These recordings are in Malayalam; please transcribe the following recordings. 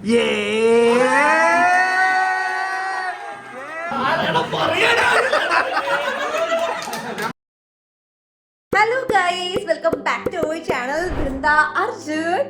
Hello guys, welcome back to our channel Vrinda Arjun.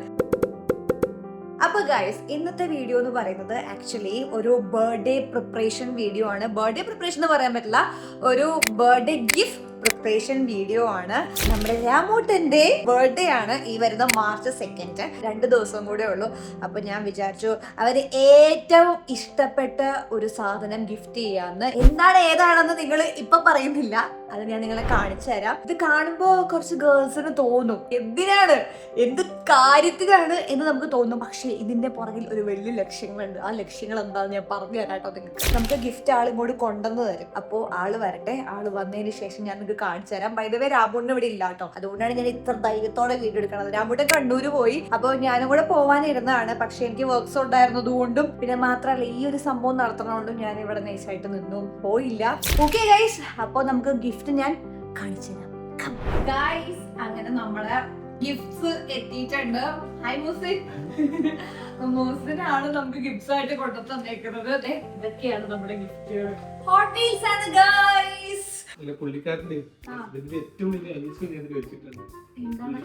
അപ്പൊ ഗൈസ്, ഇന്നത്തെ വീഡിയോ എന്ന് പറയുന്നത് ആക്ച്വലി ഒരു ബർത്ത്ഡേ പ്രിപ്പറേഷൻ വീഡിയോ ആണ്. ബർത്ത്ഡേ പ്രിപ്പറേഷൻ എന്ന് പറയാൻ പറ്റില്ല, ഒരു ബർത്ത്ഡേ ഗിഫ്റ്റ് പ്രിപ്പറേഷൻ വീഡിയോ ആണ്. നമ്മുടെ രാമൂട്ടന്റെ ബർത്ത്ഡേ ആണ് ഈ വരുന്ന മാർച്ച് 2. 2 ദിവസം കൂടെ ഉള്ളൂ. അപ്പൊ ഞാൻ വിചാരിച്ചു അവര് ഏറ്റവും ഇഷ്ടപ്പെട്ട ഒരു സാധനം ഗിഫ്റ്റ് ചെയ്യാന്ന്. എന്താണ് ഏതാണെന്ന് നിങ്ങൾ ഇപ്പൊ പറയുന്നില്ല, അത് ഞാൻ നിങ്ങളെ കാണിച്ചു തരാം. ഇത് കാണുമ്പോ കുറച്ച് ഗേൾസിന് തോന്നും എന്തിനാണ്, എന്ത് കാര്യത്തിനാണ് എന്ന് നമുക്ക് തോന്നും. പക്ഷെ ഇതിന്റെ പുറകിൽ ഒരു വലിയ ലക്ഷ്യങ്ങളുണ്ട്. ആ ലക്ഷ്യങ്ങൾ എന്താണെന്ന് ഞാൻ പറഞ്ഞു തരാട്ടോ നിങ്ങൾക്ക്. നമുക്ക് ഗിഫ്റ്റ് ആൾ ഇങ്ങോട്ട് കൊണ്ടുവന്ന് തരും. അപ്പോൾ ആള് വരട്ടെ, ആള് വന്നതിന് ശേഷം ഞാൻ നിങ്ങൾക്ക് കാണിച്ചു തരാം. ബൈ ദ വേ, രാമൂട്ടിന് ഇവിടെ ഇല്ല കേട്ടോ, അതുകൊണ്ടാണ് ഞാൻ ഇത്ര ധൈര്യത്തോടെ വീഡിയോ എടുക്കുന്നത്. രാമൂട്ടൻ കണ്ണൂര് പോയി, അപ്പോൾ ഞാനും കൂടെ പോവാനിരുന്നതാണ്. പക്ഷെ എനിക്ക് വർക്ക്സ് ഉണ്ടായിരുന്നത് കൊണ്ടും പിന്നെ മാത്രമല്ല ഈ ഒരു സംഭവം നടത്തണോണ്ടും ഞാൻ ഇവിടെ നൈസായിട്ട് നിന്നും പോയില്ല. ഓക്കെ ഗൈസ്, അപ്പോൾ നമുക്ക് ഗിഫ്റ്റ് ഞാൻ കാണിച്ചു തരാം. ഗൈസ്, അങ്ങനെ നമ്മളെ ഗിഫ്റ്റ്സ് എത്തിയിട്ടുണ്ട്. ഹൈ മൂസിൻ. മൂസിനാണ് നമുക്ക് ഗിഫ്റ്റ്സ് ആയിട്ട് കൊണ്ടു തന്നേക്കുന്നത്. ഇതൊക്കെയാണ് നമ്മുടെ ഗിഫ്റ്റുകൾ. ഹോട്ട് വീൽസ് ആണ് ഗൈസ്. പുള്ളിക്കാരന്റെ ഏറ്റവും വലിയ ഐസ്ക്രീം ഞാൻ വെച്ചിട്ടുണ്ട്. എന്താണ്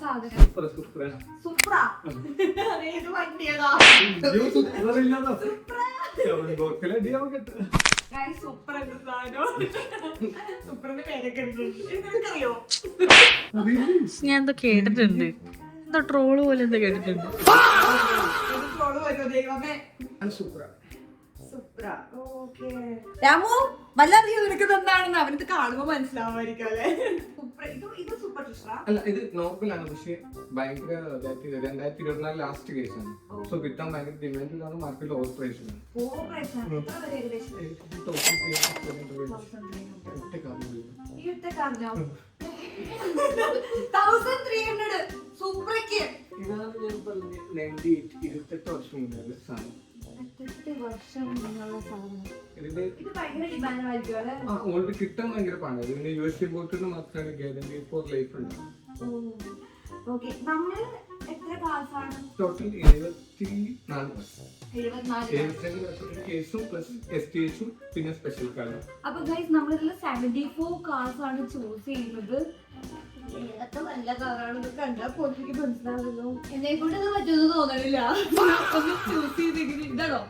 സാധനം? സൂപ്പർ ഞാൻ എന്തോ കേട്ടിട്ടുണ്ട്, എന്തോ ട്രോള് പോലെ എന്തോ കേട്ടിട്ടുണ്ട്. രാമു വല്ലറിയോ നിനക്ക് തന്നാണെന്ന് അവനത് കാണുമ്പോ മനസ്സിലാവുമായിരിക്കും അല്ലെ? അല്ല, ഇത് നോർമൽ ആണ്, പക്ഷെ ഭയങ്കര 2024 ലാസ്റ്റ് കേസാണ്. സോ കിട്ടാൻ ഭയങ്കര ഡിമാൻഡിലാണ്, മാർക്കറ്റിൽ ഓവർ പ്രൈസ് ആണ്. ഇതാണ് ഞാൻ പറഞ്ഞ 28 വർഷം മുന്നേ സാധനം. ഓൾറെഡി കിട്ടാൻ ഭയങ്കര പാടാണ്. ഇതിന്റെ US ഇമ്പോർട്ടിന് മാത്രമാണ് ഗ്യാരണ്ടി ഫോർ ലൈഫ് ഉണ്ടാവും. ടോട്ടൽ 74 കേസും പ്ലസ് STHും പിന്നെ സ്പെഷ്യൽ കാർഡും. അപ്പൊ ഗൈസ്, നമ്മളിതിൽ 74 കാർസ് ആണ് ചൂസ് ചെയ്യുന്നത്. ഏതൊക്കെ നല്ല കാറാണെന്ന് കണ്ടാൽ പൊട്ടിക്ക് മനസ്സിലാവുന്നു. എന്നെ കൊണ്ട് ഇത് പറ്റുമെന്ന് തോന്നണില്ല. ഒന്ന് ചൂസ് ചെയ്തെങ്കിൽ ഇതാണോ?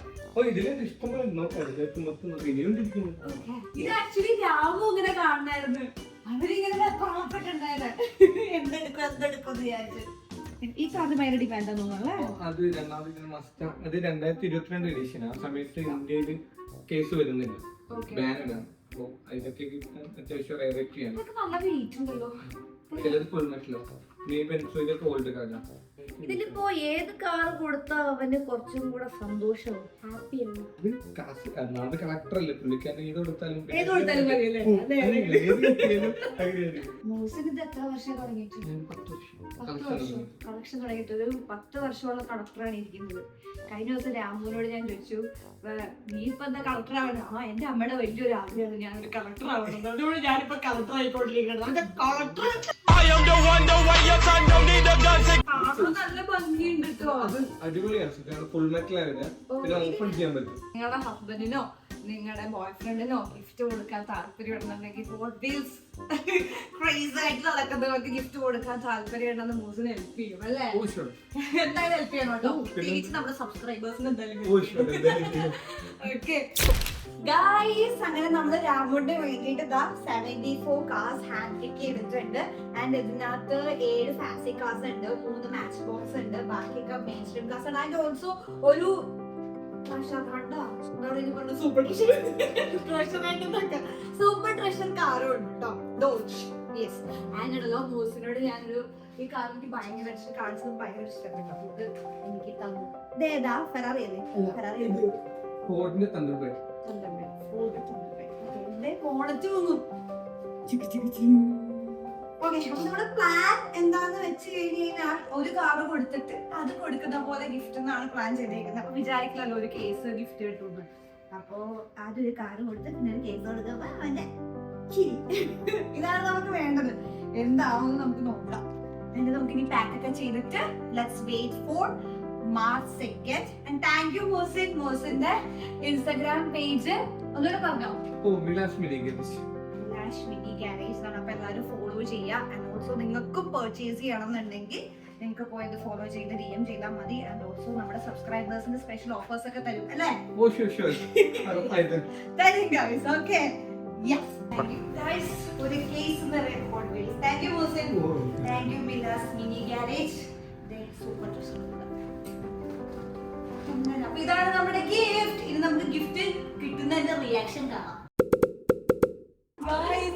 ഇത് ആക്ച്വലി രാമു ഇങ്ങനെ കാണണായിരുന്നു. അവരിങ്ങനെ പുറപ്പെട്ടുണ്ടായിരുന്നു. എന്തെടുക്കും വിചാരിച്ചു. ഈ കാർഡ് ഭയങ്കര ഡിമാൻഡ് തോന്നുന്നല്ലേ? അത് 2022 എഡിഷൻ. ആ സമയത്ത് ഇന്ത്യയിൽ കേസ് വരുന്നില്ല, ബാനാണ്. അപ്പൊ ഇതൊക്കെ അത്യാവശ്യം റേറ്റ് ചെയ്യണം. നല്ല വെയിറ്റ് ഉണ്ടല്ലോ. ചിലത് ഫുൾ മെറ്റലോ, ഇതൊക്കെ ഓൾഡ് കാർഡാണ്. ഇതിലിപ്പോ ഏത് കാർ കൊടുത്താ അവന് കുറച്ചും കൂടെ സന്തോഷവും ഹാപ്പിയാണ്. അത് കളക്ടറല്ലേ, പുള്ളിക്കാരൻ ഏത് കൊടുത്താലും മൂസിന് എത്ര വർഷം തുടങ്ങിയിട്ടുണ്ട്? 10 വർഷം കളക്ഷൻ തുടങ്ങിയിട്ട്. ഒരു 10 വർഷമുള്ള കളക്ടറാണ് ഇരിക്കുന്നത്. കഴിഞ്ഞ ദിവസം രാമുവിനോട് ഞാൻ ചോദിച്ചു, നീ ഇപ്പൊ എന്താ കളക്ടർ ആവണം? ആ, എന്റെ അമ്മയുടെ വലിയൊരു ആഗ്രഹമാണ് ഞാനൊരു കളക്ടർ ആവണം. അതുകൊണ്ട് ഞാനിപ്പോ കളക്ടർ ആയിക്കൊണ്ടിരിക്കുന്നത്. കളക്ടർ നല്ല ഭംഗിയുണ്ട് കേട്ടോ. അത് അടിപൊളിയാണ്, ഫുൾ മെറ്റൽ ആയിരുന്നു. പിന്നെ ഓപ്പൺ ചെയ്യാൻ പറ്റും. നിങ്ങളുടെ ഹസ്ബൻഡിനോ നിങ്ങളുടെ ബോയ് ഫ്രണ്ടിനോ ഗിഫ്റ്റ് കൊടുക്കാൻ താല്പര്യം ഉണ്ടെന്നുണ്ടെങ്കിൽ ക്രേസ് ആയിട്ട് നടക്കുന്നവർക്ക് ഗിഫ്റ്റ് കൊടുക്കാൻ താല്പര്യം ഉണ്ടെന്ന് മൂസിന് ഹെൽപ്പ് ചെയ്യും അല്ലേ? എന്തായാലും ഹെൽപ്പ് ചെയ്യണം കേട്ടോ. പ്രത്യേകിച്ച് നമ്മുടെ സബ്സ്ക്രൈബേഴ്സിന് എന്തായാലും. ഓക്കെ ഗൈസ്, അങ്ങനെ നമ്മൾ രാമുവിന്റെ വേണ്ടിയിട്ട് 74 കാർസ് ഹാൻഡ് പിക്ക് ചെയ്തിട്ടുണ്ട്. ആൻഡ് ഇതിനകത്ത് 7 ഫാൻസി കാർസ് ഉണ്ട്, 3 മാച്ച് ബോക്സ് ഉണ്ട്, ബാക്കിയൊക്കെ മെയിൻ സ്ട്രീം കാർസ് ഉണ്ട്. ആൻഡ് ഓൾസോ ഒരു സൂപ്പർ ട്രഷർ കാറും ഉണ്ട് കേട്ടോ. യെസ്. ആൻഡ് ഉണ്ടല്ലോ, മൂസിനോട് ഞാനൊരു ഈ കാർ എനിക്ക് ഭയങ്കര ഇഷ്ടം, കാണിച്ചത് ഭയങ്കര ഇഷ്ടപ്പെട്ടു. ഇത് എനിക്ക് തന്നു. ഇതേതാ? ഫെറാറി അല്ലേ? ഫെറാറി ഫോർഡിന്റെ തണ്ടർബേർഡ്. നമ്മുടെ പ്ലാൻ എന്താന്ന് വെച്ച് കഴിഞ്ഞാൽ ഒരു കാറ് കൊടുത്തിട്ട് അത് കൊടുക്കുന്ന പോലെ ഗിഫ്റ്റ് എന്നാണ് പ്ലാൻ ചെയ്തേക്കുന്നത്. അപ്പൊ വിചാരിക്കലല്ലോ ഒരു കേസ് ഗിഫ്റ്റ് കിട്ടുന്നത്. അപ്പോ ആദ്യൊരു കാറ് കൊടുത്ത് പിന്നെ ഒരു കേസ് കൊടുക്കുമ്പോ അവന്റെ ഇതാണ് നമുക്ക് വേണ്ടത്. എന്താവും നമുക്ക് നോക്കാം. എന്നിട്ട് നമുക്ക് ഇനി പാക്ക് ഒക്കെ ചെയ്തിട്ട് let's wait for March 2. And thank you Mohsin. മോസിന്റെ ഇൻസ്റ്റാഗ്രാം പേജ് ഒന്നുകൂടെ പറഞ്ഞോ. Milas mini garage. Milas mini garage എന്നാണ്. അപ്പൊ എല്ലാവരും ഫോളോ ചെയ്യുക. ആൻഡ് ഓൾസോ നിങ്ങൾക്കും പർച്ചേസ് ചെയ്യണമെന്നുണ്ടെങ്കിൽ നിങ്ങൾക്ക് പോയത് ഫോളോ ചെയ്ത് DM ചെയ്താൽ മതി. ആൻഡ് ഓൾസോ നമ്മുടെ സബ്സ്ക്രൈബേഴ്സിന് സ്പെഷ്യൽ ഓഫേഴ്സ് ഒക്കെ തരും അല്ലേ? ഓ ഷുവർ തരും ഗൈസ്. Okay yes guys. ഒരു കേസ് നിറയെ hot wheels. Thank you Mohsin. Thank you മിലാസ് mini garage. Super dress. അപ്പൊ ഇതാണ് നമ്മുടെ ഗിഫ്റ്റ്. ഇനി നമുക്ക് ഗിഫ്റ്റ് കിട്ടുന്നതിന്റെ റിയാക്ഷൻ കാണാം.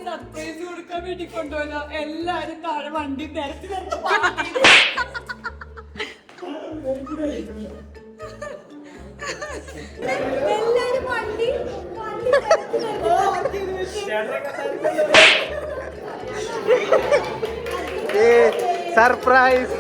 സർപ്രൈസ് കൊടുക്കാൻ വേണ്ടി കൊണ്ടുപോയല്ലോ. എല്ലാരും താഴെ വണ്ടി നിരത്തി എല്ലാരും വണ്ടി സർപ്രൈസ്.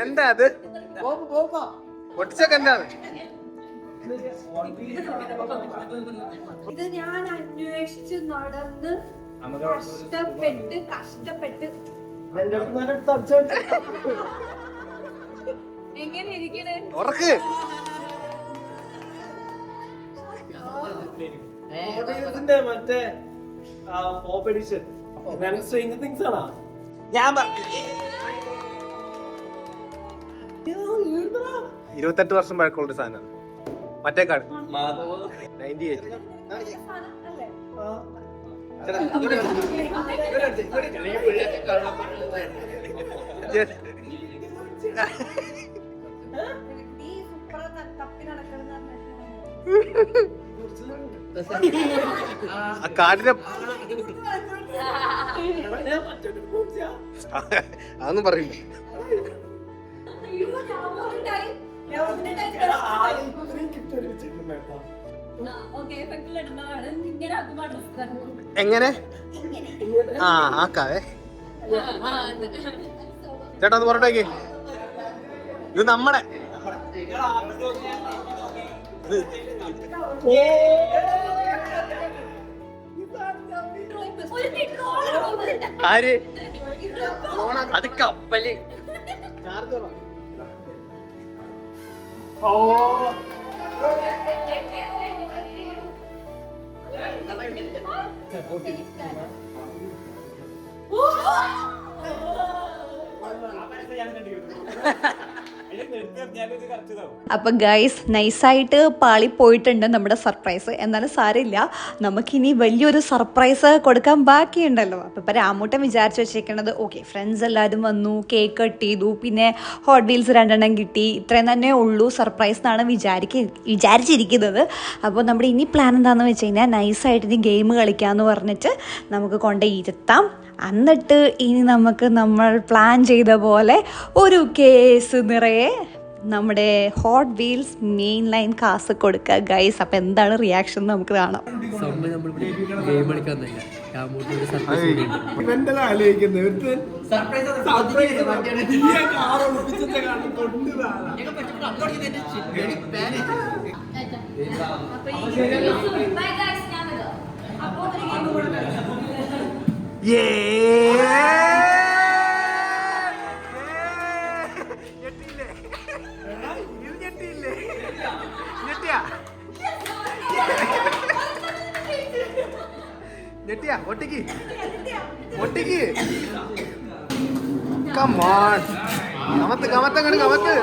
എന്താ അത്? പൊട്ടിച്ചൊക്കെ എന്താണ്? ഇത് ഞാൻ അന്വേഷിച്ച് നടന്ന് കഷ്ടപ്പെട്ട് എങ്ങനെ ഇരിക്കണേ? ഉറക്ക്. മറ്റേ പോപ്പ് എഡിഷൻ സ്ട്രേഞ്ചർ തിങ്സ് ആണോ? ഞാൻ 28 വർഷം പഴക്കമുള്ള സാധനം. മറ്റേ കാർഡ് 98. ആ കാർഡിനെ അതൊന്നും പറയില്ല. എങ്ങനെ? ആക്കാവേ ചേട്ടാ ഒന്ന് പറഞ്ഞേക്ക്. ഇത് നമ്മടെ ആര്? അത് കപ്പല്. അപ്പൊ ഗൈസ് നൈസായിട്ട് പാളി പോയിട്ടുണ്ട് നമ്മുടെ സർപ്രൈസ്. എന്നാലും സാരമില്ല, നമുക്കിനി വലിയൊരു സർപ്രൈസ് കൊടുക്കാൻ ബാക്കിയുണ്ടല്ലോ. അപ്പൊ ഇപ്പൊ രാമൂട്ടൻ വിചാരിച്ചു വെച്ചേക്കണത് ഓക്കെ ഫ്രണ്ട്സ് എല്ലാവരും വന്നു, കേക്ക് കട്ട് ചെയ്തു, പിന്നെ ഹോട്ട് വീൽസ് 2 കിട്ടി, ഇത്രയും തന്നെ ഉള്ളൂ സർപ്രൈസ് എന്നാണ് വിചാരിച്ചിരിക്കുന്നത്. അപ്പോൾ നമ്മുടെ ഇനി പ്ലാൻ എന്താണെന്ന് വെച്ച് കഴിഞ്ഞാൽ നൈസായിട്ട് ഇനി ഗെയിം കളിക്കാമെന്ന് പറഞ്ഞിട്ട് നമുക്ക് കൊണ്ടുപോയിരുത്താം. എന്നിട്ട് ഇനി നമുക്ക് നമ്മൾ പ്ലാൻ ചെയ്ത പോലെ ഒരു കേസ് നിറയെ നമ്മുടെ ഹോട്ട് വീൽസ് മെയിൻ ലൈൻ കാസ് കൊടുക്കുക ഗൈസ്. അപ്പം എന്താണ് റിയാക്ഷൻ നമുക്ക് കാണാം. ഞെട്ടിയാ? ഒട്ടിക്ക് ഒട്ടിക്ക്. കമോൺ കമത്ത് കമത്ത് അങ്ങോട്ട് കമത്ത്.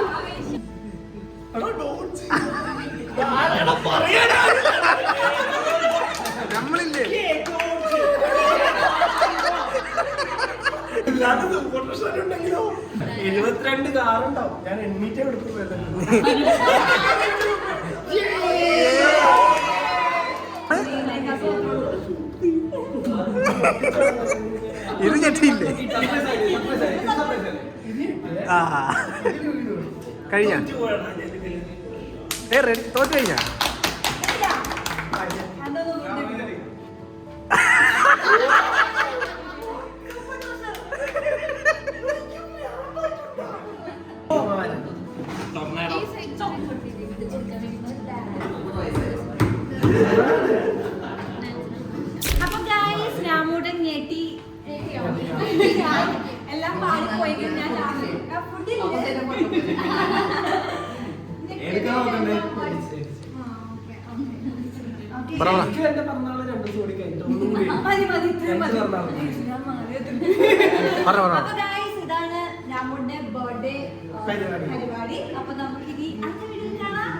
നമ്മളില്ലേ ഉണ്ടെങ്കിലോ 72 കാറുണ്ടാവും ഞാൻ എണ്ണീറ്റേ എടുക്കുമല്ലോ. ഇത് ഞെട്ടിയില്ലേ? ആ കഴിഞ്ഞ റെഡി തോറ്റ് കഴിഞ്ഞ അപ്പൊ ഗൈസ് രാമൂടൻ ഞെട്ടി എല്ലാം പാടിപ്പോയി ഞാൻ എനിക്ക് എന്റെ പിറന്നാള് 2 ദിവസം കൂടി കഴിഞ്ഞിട്ട് ഒന്നും കൂടി അപ്പൊ ഗൈസ് ഇതാണ് രാമൂടിന്റെ ബർത്ത്ഡേ പരിപാടി. അപ്പൊ നമുക്കിനി അടുത്ത വീഡിയോയിൽ കാണാം.